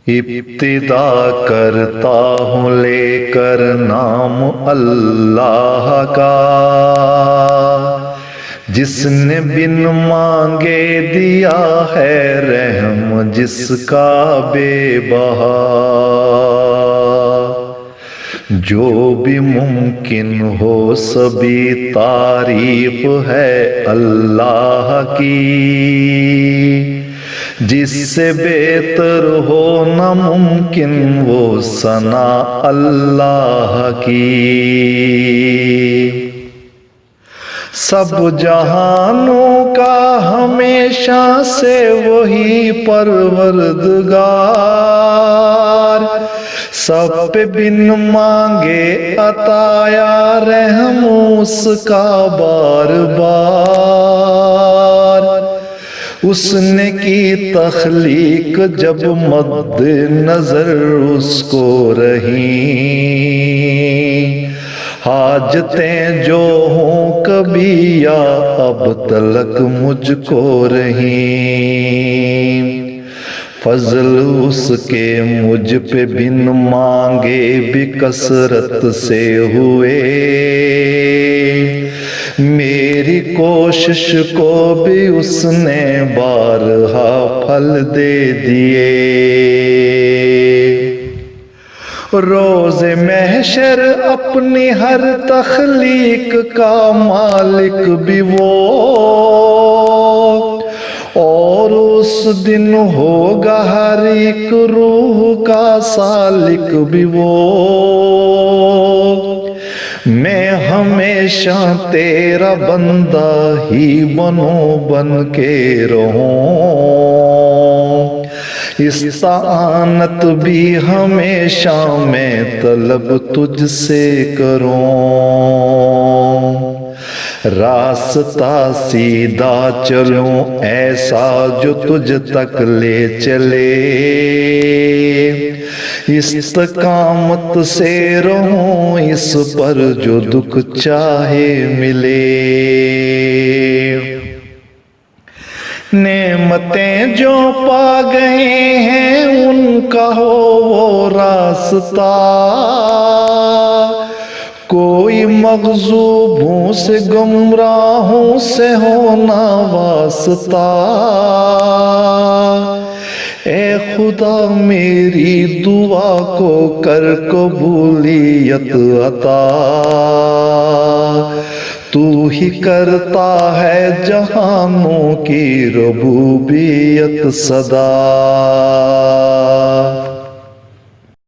ابتدا کرتا ہوں لے کر نام اللہ کا، جس نے بن مانگے دیا ہے رحم جس کا بے بہا۔ جو بھی ممکن ہو سبھی تعریف ہے اللہ کی، جس سے بہتر ہو ناممکن وہ ثنا اللہ کی۔ سب جہانوں کا ہمیشہ سے وہی پروردگار، سب پہ بن مانگے عطا یا رحم اس کا بار بار۔ اس نے کی تخلیق جب مد نظر اس کو رہیں، حاجتیں جو ہوں کبھی یا اب تلک مجھ کو رہیں۔ فضل اس کے مجھ پہ بن مانگے بھی کثرت سے ہوئے، میری کوشش کو بھی اس نے بارہا پھل دے دیے۔ روز محشر اپنی ہر تخلیق کا مالک بھی وہ، اور اس دن ہوگا ہر ایک روح کا سالک بھی وہ۔ میں ہمیشہ تیرا بندہ ہی بن کے رہوں، استعانت بھی ہمیشہ میں طلب تجھ سے کروں۔ راستہ سیدھا چلوں ایسا جو تجھ تک لے چلے، استقامت سے رہوں اس پر جو دکھ چاہے ملے۔ نعمتیں جو پا گئے ہیں ان کا ہو وہ راستہ، کوئی مغضوبوں سے گمراہوں سے ہونا واسطہ۔ اے خدا میری دعا کو کر قبولیت عطا، تو ہی کرتا ہے جہانوں کی ربوبیت صدا۔